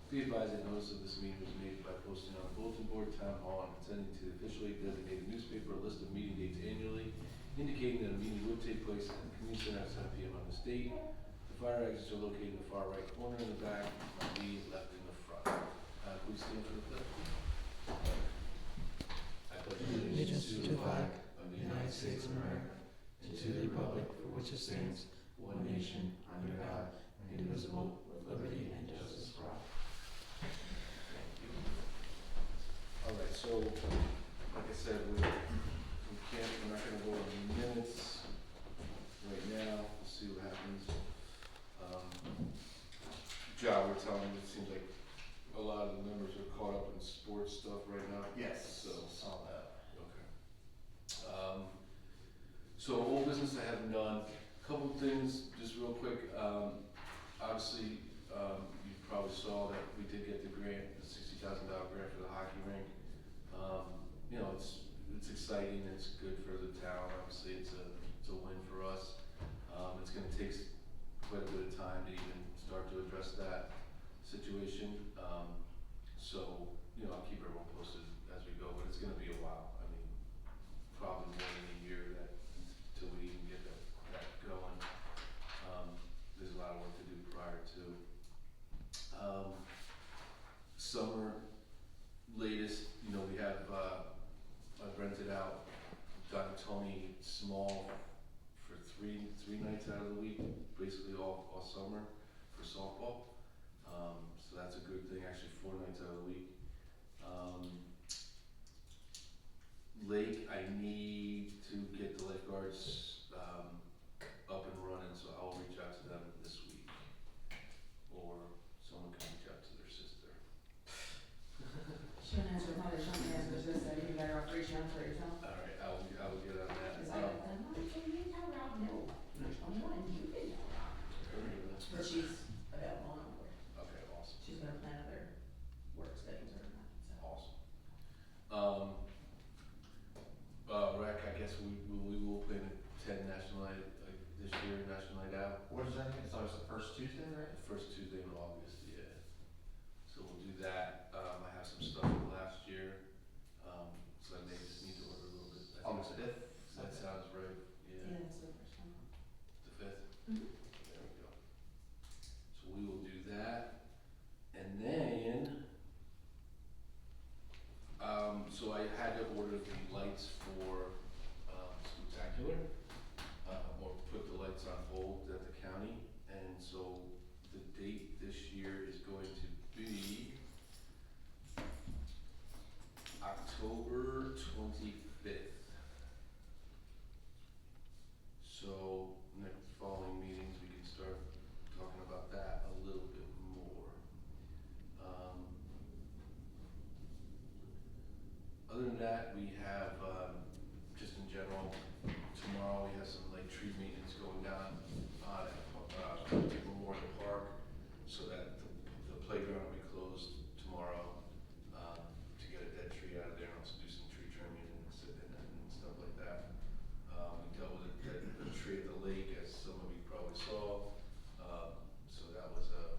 Be advised that notice of this meeting was made by posting on the bulletin board, town hall, and sending to the officially designated newspaper a list of meeting dates annually, indicating that a meeting would take place at the community center at 7 p.m. on this date. The fire exits are located in the far right corner in the back, and the left in the front. Please stand for the pledge. I pledge allegiance to the flag of the United States of America and to the republic for which it stands, one nation, under God, indivisible, with liberty and justice for all. Alright, so, like I said, we're not gonna go over the minutes right now, we'll see what happens. John, we're telling you, it seems like a lot of the members are caught up in sports stuff right now. Yes, So, saw that. okay. So old business, I have none. Couple things, just real quick, obviously, you probably saw that we did get the grant, the $60,000 grant for the hockey rink. You know, it's exciting, it's good for the town, obviously it's a win for us. It's gonna take quite a bit of time to even start to address that situation. So, you know, I'll keep everyone posted as we go, but it's gonna be a while. I mean, probably more than a year until we even get that going. There's a lot of work to do prior to. Summer latest, you know, we have, I've rented out Dr. Tony Small for three nights out of the week, basically all summer for softball. So that's a good thing, actually 4 nights out of the week. Lake, I need to get the lifeguards up and running, so I'll reach out to them this week. Or someone can reach out to their sister. She wouldn't answer her mother, she wouldn't answer her sister, you'd be better off reaching out for yourself. Alright, I will get on that. Cause I got them, oh, so you need to tell Rob, no, you're 21, you didn't know Rob. But she's available on board, Okay, awesome. she's gonna plan other work studies or not, so. Awesome. Rec, I guess we will plan a 10 National Night, this year, National Night Out. What is that? It's always the first Tuesday, right? The first Tuesday in August, yeah. So we'll do that. I have some stuff from last year, so I may just need to order a little bit. I think August 5th? that sounds right, Yeah, yeah. that's the first time. The 5th? Mm-hmm. There we go. So we will do that. And then, so I had to order the lights for Spectacular, or put the lights on hold at the county. And so the date this year is going to be October 25th. So next following meetings, we can start talking about that a little bit more. Other than that, we have, just in general, tomorrow we have some like tree maintenance going down at Memorial Park, so that the playground will be closed tomorrow, to get a dead tree out of there and also do some tree trimming and stuff like that. We dealt with a tree at the lake, as some of you probably saw, so that was a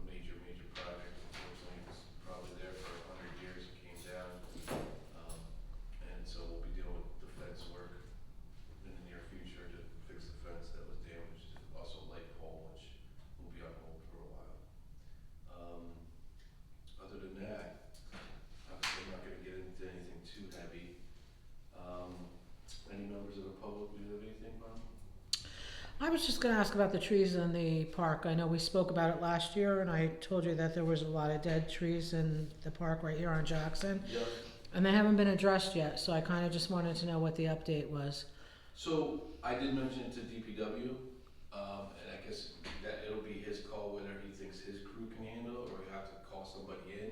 major project. Unfortunately, it was probably there for 100 years, it came down, and so we'll be dealing with the fence work in the near future to fix the fence that was damaged. Also light pole, which will be on hold for a while. Other than that, obviously I'm not gonna get into anything too heavy. Any members of the public, do you have anything, Bob? I was just gonna ask about the trees in the park. I know we spoke about it last year, and I told you that there was a lot of dead trees in the park right here on Jackson. Yep. And they haven't been addressed yet, so I kinda just wanted to know what the update was. So I did mention it to DPW, and I guess that it'll be his call whether he thinks his crew can handle it or he have to call somebody in.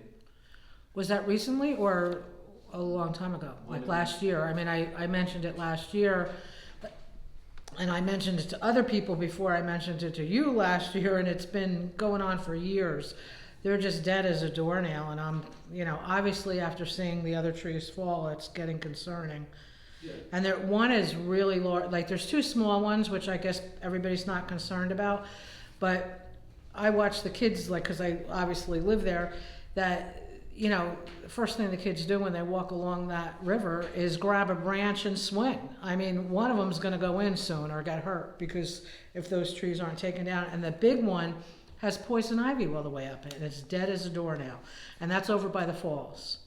Was that recently or a long time ago, like last year? I mean, I mentioned it last year, and I mentioned it to other people before I mentioned it to you last year, and it's been going on for years. They're just dead as a doornail, and I'm, obviously after seeing the other trees fall, it's getting concerning. Yeah. And there, one is really large, like there's two small ones, which I guess everybody's not concerned about, but I watch the kids, like, cause I obviously live there, that, you know, the first thing the kids do when they walk along that river is grab a branch and swing. I mean, one of them's gonna go in soon or get hurt, because if those trees aren't taken down, and the big one has poison ivy all the way up it, and it's dead as a doornail, and that's over by the falls.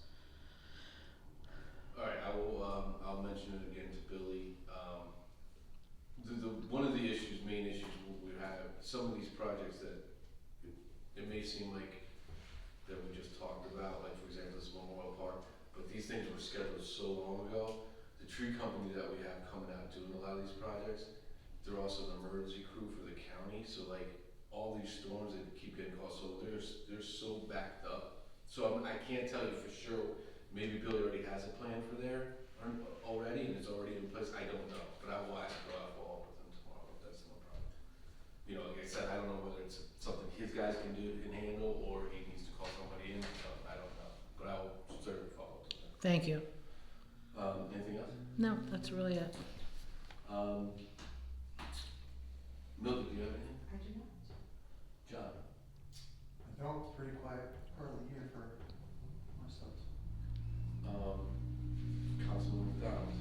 All right, I'll mention it again to Billy. One of the main issues we have, some of these projects that it may seem like that we just talked about, like for example, this Memorial Park, but these things were scheduled so long ago. The tree company that we have coming out doing a lot of these projects, they're also an emergency crew for the county, so like all these storms that keep getting called, so they're so backed up. So I can't tell you for sure. Maybe Billy already has a plan for there already, and it's already in place. I don't know, but I will ask. I'll follow up with him tomorrow. That's no problem. You know, like I said, I don't know whether it's something his guys can handle, or he needs to call somebody in. I don't know, but I will certainly follow up with him. Thank you. Anything else? No, that's really it. Mildred, do you have anything? I do not. John? I don't, it's pretty quiet early here for myself. Councilman McDonald?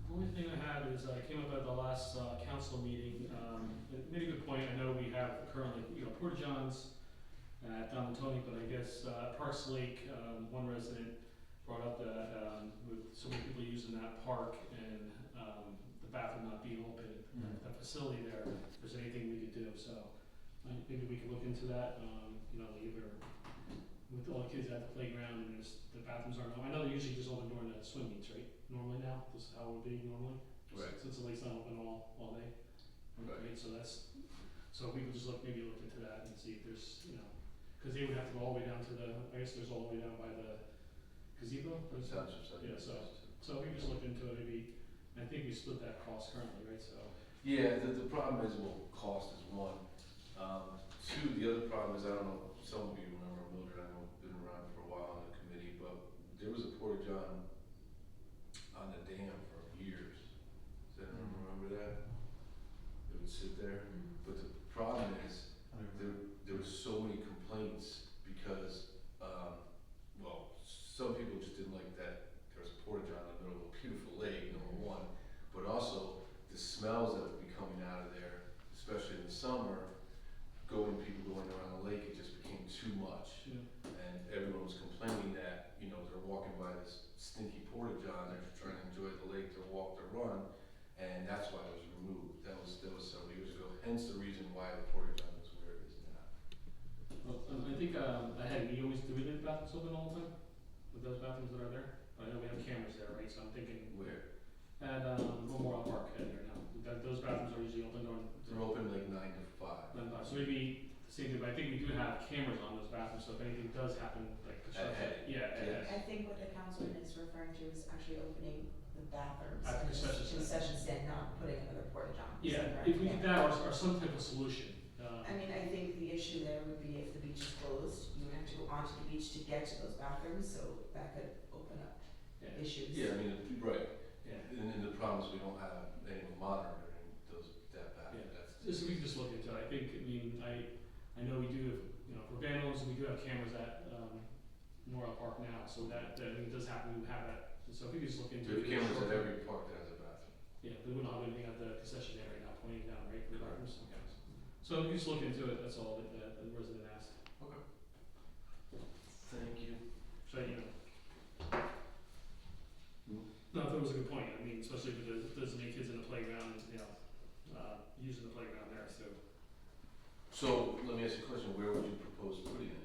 The only thing I had is I came up at the last council meeting, it made a good point. I know we have currently, porta johns at Don Tony, but I guess Parks Lake, one resident brought up that with so many people using that park and the bathroom not being open, that facility there, if there's anything we could do. So maybe we could look into that, either with all the kids at the playground and the bathrooms aren't open. I know they're usually just open during the swim meets, right? Normally now, this is how it would be normally. Right. Since the lake's not open all day. Right. So we could just look into that and see if there's, because they would have to go all the way down to I guess there's all the way down by the gazebo. Yeah, so we just look into it, maybe, I think we split that cost currently, right, so. Yeah, the problem is, well, cost is one. Two, the other problem is, I don't know, some of you remember Mildred, I know, been around for a while on the committee, but there was a porta john on the dam for years. Does anyone remember that? It would sit there, but the problem is, there were so many complaints because, some people just didn't like that there was a porta john in the middle of a beautiful lake, number one, but also the smells that would be coming out of there, especially in the summer, people going around the lake, it just became too much. Yeah. And everyone was complaining that, they're walking by this stinky porta john, they're trying to enjoy the lake, to walk, to run, and that's why it was removed. That was several years ago, hence the reason why the porta john is where it is now. Well, I think I had me always do the bathrooms open all the time, with those bathrooms that are there. I know we have cameras there, right, so I'm thinking Where? at Memorial Park there now, those bathrooms are usually open during. They're open like 9 to 5. So maybe the same thing, but I think we do have cameras on those bathrooms, so if anything does happen, like construction. Yes. I think what the councilman is referring to is actually opening the bathrooms At the in concession stand, not putting another porta john. Is Yeah, that if we correct? did that or some type of solution. I mean, I think the issue there would be if the beach is closed, you would have to go onto the beach to get to those bathrooms, so that could open up Yeah. issues. Yeah, I mean, right. Yeah. And the problem is we don't have anyone monitoring that bathroom. Yeah. That's So we can just look into it. I know we do have, for vandals, we do have cameras at Memorial Park now, so that when it does happen, we have that. So if we could just look into We it. have cameras at every park that has a bathroom. Yeah, but we don't have anything at the concession area now pointing down, right, for the bathrooms? Okay. So if you just look into it, that's all that the resident asked. Okay. Thank you. So, no, I thought it was a good point. I mean, especially if there's any kids in the playground, using the playground there, so. So, let me ask you a question, where would you propose putting it?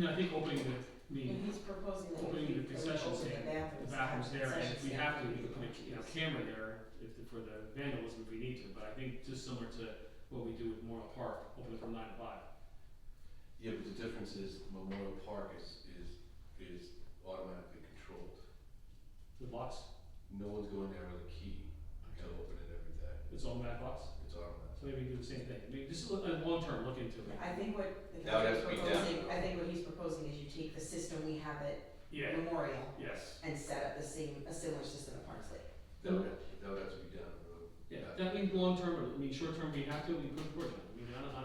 I think opening And he's proposing that opening the we concession open stand, the the bathrooms there, and if we concession have to, stand. we can put a camera there for the vandalism if we need to, but I think just similar to what we do with Memorial Park, open it from 9 to 5. Yeah, but the difference is Memorial Park is automatically controlled. The box, No one's going there with a key to open it every day. it's all back box, It's automatic. so maybe we do the same thing. Just long term, look into it. I think what the That would have council to be is proposing, down. I think what he's proposing is you take the system we have at Yeah, Memorial yes. and set up a similar system at Parks Lake. That would have to be down the road. Yeah, that means long term, short term, we have to, we put a porch on.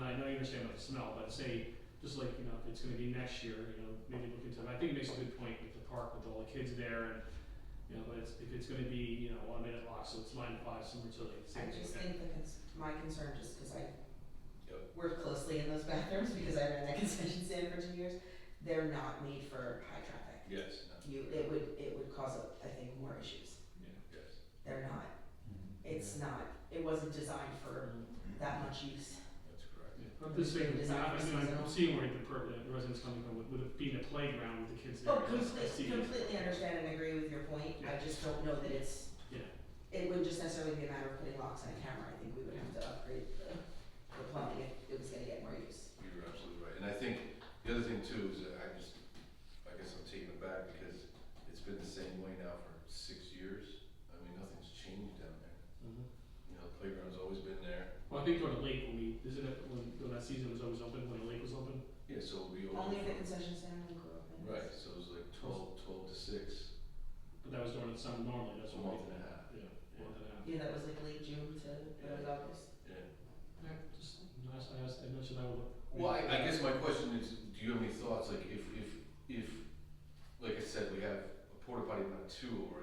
I know you're understand about the smell, but say, just like, you know, if it's gonna be next year, you know, maybe look into, I think it makes a good point with the park, with all the kids there, and, you know, but if it's gonna be, you know, 1 minute lock, so it's 9 to 5, similar to like, I same as just okay. think my concern, just because I Yep. worked closely in those bathrooms, because I ran that concession stand for 2 years, they're not made for high traffic. Yes, no, It would cause, I think, more issues. Yeah. yes. They're not, it's not, it wasn't designed for that much use. That's correct. Yeah, I'm just saying, Design I for mean, I'm seasonal. seeing where the residents coming from, with it being a playground with the kids there. Oh, I see it. completely understand and agree with your point, I just don't know that Yeah. it wouldn't just necessarily be a matter of putting locks on a camera, I think we would have to upgrade the plumbing if it was gonna get more use. You're absolutely right. And I think the other thing too is that I guess I'm taking it back because it's been the same way now for 6 years. I mean, nothing's changed down there. Mhm. You know, the playground's always been there. Well, I think during the lake, isn't it, when that season was always open, when the lake was open? Yeah, so it'll be open. Only if the concession stand will go open. Right, so it was like 12 to 6, But that was during the summer normally, that's a what. month and a half. Yeah, month and a half. Yeah, that was like late June to early August. Yeah. Yeah, just, I mentioned that with. Well, I guess my question is, do you have any thoughts, like if, like I said, we have a porta potty, not 2 over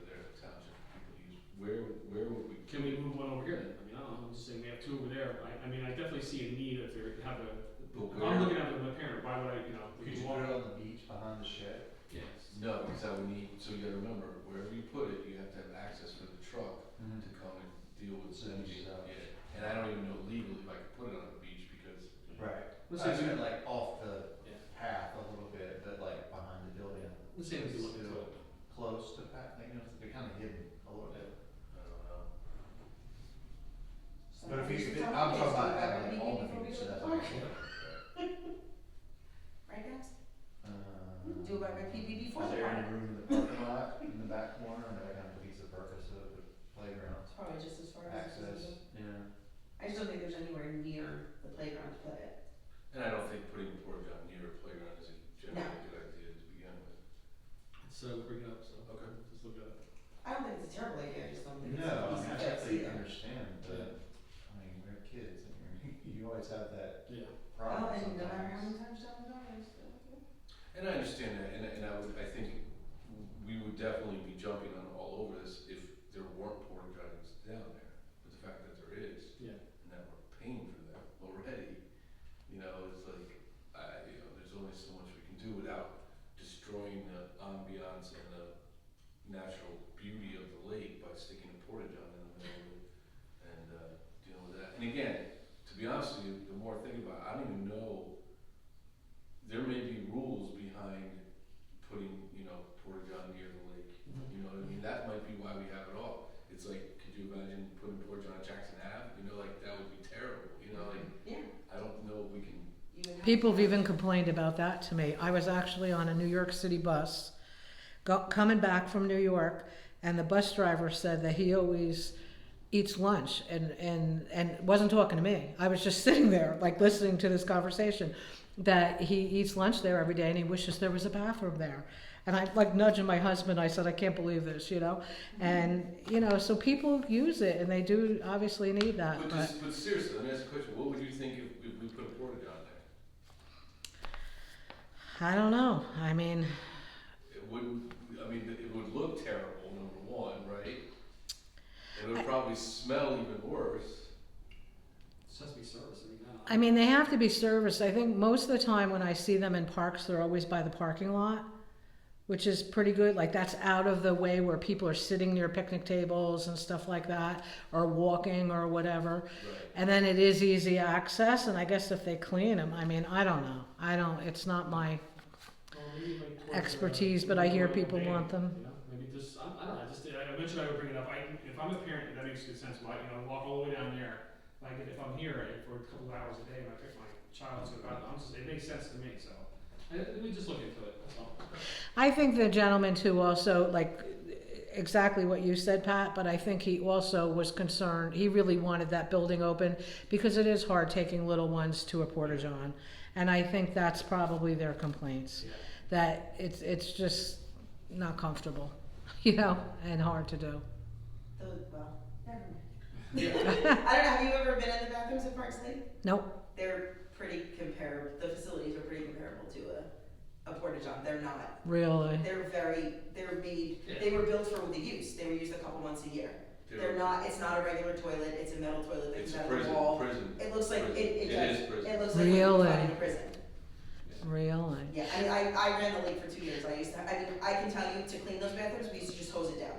there in the township for people to use, where would we? Can we move one over here then? I mean, I don't know, I'm just saying we have 2 over there, I mean, I definitely see a need if they have a, But if where- I'm looking at it with my parent, why would I, you know, we Could can you walk. put it on the beach behind the shed? Yes. No, because that would need, so you gotta remember, wherever you put it, you have to have access for the truck to come and deal with So the you just, yeah. And I don't even know legally if I could put it on the beach because, Right. Let's I say, meant like off the yeah, path a little bit, but like behind the building. let's say we could look into it. Close to path, like, you know, they're kind of hidden a little bit. I don't know. But if We you, should I'm talk talking about about having it like all the before we beach, go so to that's the like. park. Right, guys? Do it by PB before Is the there park. any room in the parking lot, in the back corner, that kind of defeats the purpose of the playground It's probably just as far as. access? Yeah. I just don't think there's anywhere near the playground to put it. And I don't think putting a porta john near a playground is a generally a good idea to begin with. So bring it up, so. Okay. Just look at it. I don't think it's a terrible idea, I just don't think it's No, I easy mean, I to fix definitely either. understand, but, I mean, we're kids, and you always have that Yeah. problem Well, and no matter how sometimes. many times down the road, it's still okay. And I understand that, I think we would definitely be jumping on all over this if there weren't porta johns down there. But the fact that there is, Yeah. and that we're paying for them already, you know, it's like, there's only so much we can do without destroying the ambiance and the natural beauty of the lake by sticking a porta john in the middle of it and, dealing with that. And again, to be honest with you, the more I think about it, I don't even know, there may be rules behind putting, porta john near the lake. You know what I mean? That might be why we have it all. It's like, could you imagine putting porta john at Jackson Ave? Like that would be terrible, Yeah, I don't know if we can. you would have. People to have even complained about that to me. I was actually on a New York City bus, coming back from New York, and the bus driver said that he always eats lunch and wasn't talking to me. I was just sitting there, like listening to this conversation, that he eats lunch there every day and he wishes there was a bathroom there. And I like nudging my husband, I said, I can't believe this, And, so people use it and they do obviously need that. But seriously, let me ask you a question. What would you think if we put a porta john there? I don't know. I mean, It wouldn't, it would look terrible, number one, right? It would probably smell even worse. It has to be service, I mean, they have to be serviced. I think most of the time when I see them in parks, they're always by the parking lot, which is pretty good. Like that's out of the way where people are sitting near picnic tables and stuff like that, or walking or whatever. Right. And then it is easy access. And I guess if they clean them, I mean, I don't know. It's not my expertise, but I hear people want them. Maybe just, I don't know, I mentioned I would bring it up. If I'm a parent, that makes good sense. Why, walk all the way down there. Like if I'm here for a couple of hours a day and I pick my child to go out, it makes sense to me. So we just look into it. That's all. I think the gentleman too also, like exactly what you said, Pat, but I think he also was concerned. He really wanted that building open because it is hard taking little ones to a porta john. And I think that's probably their complaints, that it's just not comfortable, and hard to do. Well, never mind. Yeah. I don't know, have you ever been in the bathrooms at Parks Lake? Nope. they're pretty comparable, the facilities are pretty comparable to a porta-john, they're not. Really? They're made, they were built for the use, they were used a couple months a year. They're not, it's not a regular toilet, it's a metal toilet that It's comes a out of the prison, wall. prison. It looks like, prison. it does, is prison. it looks like what you Really? find in a prison. Really? Yeah, I mean, I ran the lake for 2 years, I mean, I can tell you, to clean those bathrooms, we used to just hose it down.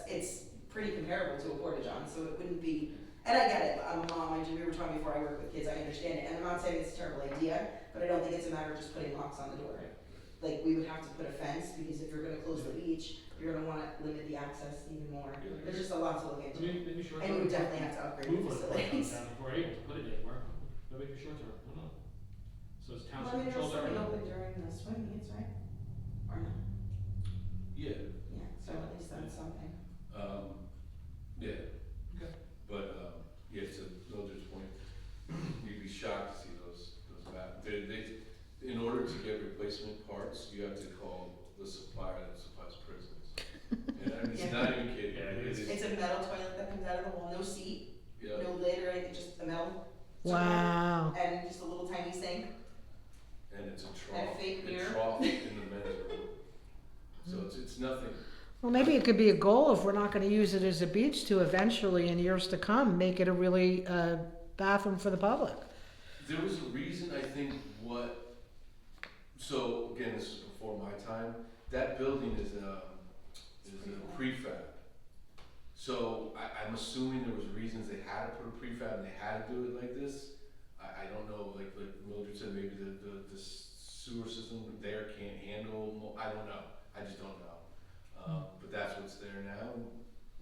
It's pretty comparable to a porta-john, so it wouldn't be, and I get it, I'm a mom, we were talking before, I work with kids, I understand it, and I'm not saying it's a terrible idea, but I don't think it's a matter of just putting locks on the door. Like, we would have to put a fence, because if you're gonna close the beach, you're gonna wanna limit the access even more. There's just a lot to look into. Maybe short term. And you would definitely have to upgrade the Move it facilities. down before we're able to put it anywhere. Maybe for short term, I don't know. So it's Well, I township mean, it'll controls still be everything. open during the swim meets, right? Or no? Yeah, Yeah, so at least that's something. yeah. Okay. But, yeah, to Mildred's point, you'd be shocked to see those in order to get replacement parts, you have to call the supplier that supplies prisons. And I mean, it's Yeah. not even kidding, Yeah, it is, It's a metal toilet that comes out of the wall, no seat, yeah, no lid or anything, just a metal. Wow. And just a little tiny sink. and it's a And trough, a fake mirror. in the men's room. So it's nothing, Well, maybe it could be a goal if we're not gonna use it as a beach to eventually, in years to come, make it a really, bathroom for the public. there was a reason, I think, so again, this is before my time, that building is a prefab. So I'm assuming there was reasons they had to put a prefab and they had to do it like this. I don't know, like Mildred said, maybe the sewer system there can't handle, I don't know, I just don't know. But that's what's there now,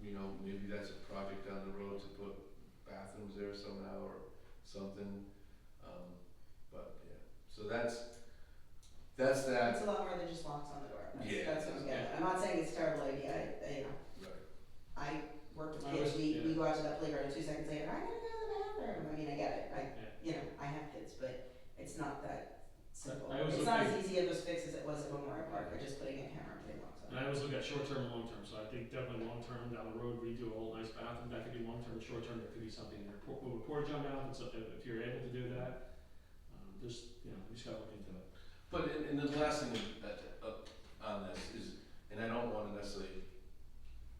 you know, maybe that's a project down the road to put bathrooms there somehow or something. But yeah, so that's that. It's a lot more than just locks on the door. Yeah. That's what I'm getting at. I'm not saying it's a terrible idea, you know, Right. I work with I kids, was- we yeah. go out to that playground in 2 seconds later, I gotta go to the bathroom. I mean, I get it, you know, I have kids, but it's not that simple. I always It's look not at- as easy of a fix as it was at Memorial Park, or just putting a camera and putting locks on. And I always look at short term and long term, so I think definitely long term, down the road, redo a whole nice bathroom, that could be long term, short term, there could be something there, move a porta john down, if you're able to do that. Just, you know, you just gotta look into it. But and the last thing on this is, and I don't want to necessarily,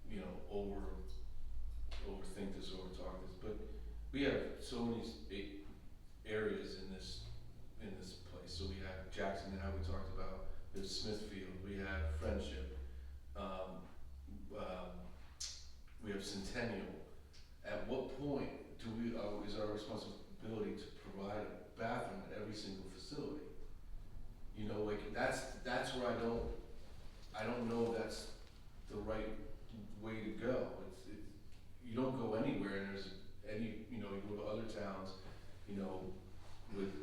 you know, overthink this, overtalk this, but we have so many areas in this place. So we have Jackson, how we talked about. There's Smithfield. We have Friendship. We have Centennial. At what point is our responsibility to provide a bathroom at every single facility? You know, like that's where I don't know if that's the right way to go. You don't go anywhere and there's you go to other towns, you know, with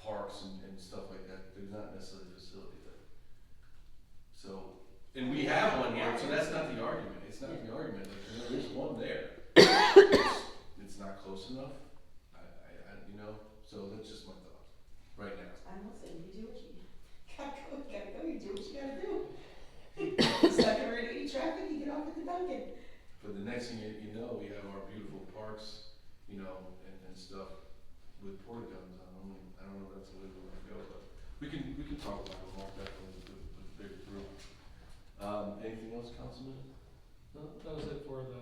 parks and stuff like that. There's not necessarily a facility there. So, and we have one here, so that's not the argument. It's not the argument. Like, there is one there. It's not close enough. You know, so that's just my thought right now. I'm listening, you do what you gotta go, you do what you gotta do. Stuck in Route 80 traffic, you get off at the Dunkin'. But the next thing you know, we have our beautiful parks, you know, and stuff with porta johns on them. I don't know if that's the way we want to go, but we can talk about it more definitely with the bigger group. Anything else, Councilman? No, that was it for the.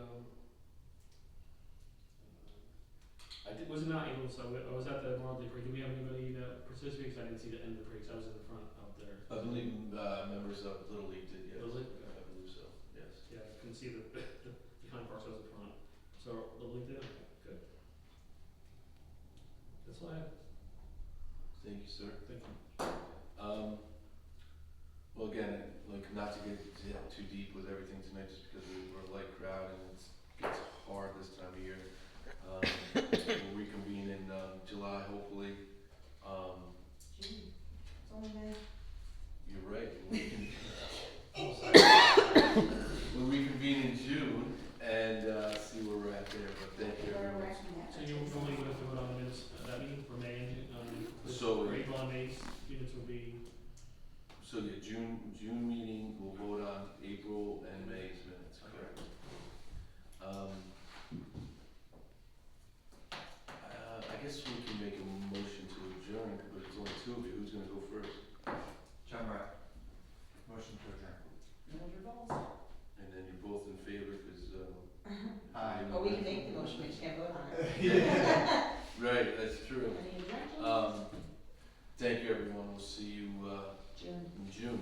Was not able, so I was at the Memorial Day parade. Do we have anybody that participated? 'Cause I didn't see the end of the parade, 'cause I was in the front out there. I believe members of Little League did, yes. Little League? I believe so, yes. Yeah, I couldn't see the behind parks, I was in front. So, Little League did? Okay, good. That's all I have. Thank you, sir. Thank you. Well, again, like not to get too deep with everything tonight, just because we're a light crowd and it gets hard this time of year. We'll reconvene in July, hopefully. June, it's only May. You're right. We'll reconvene in June and see where we're at there. But thank you, everyone. So you normally would have to vote on the minutes, that meeting for May, So- for April and May's minutes would be, So yeah, June meeting, we'll vote on April and May's minutes, correct? I guess we can make a vote on it. Right, that's true. Any objections? Thank you, everyone. We'll see you, June. in June.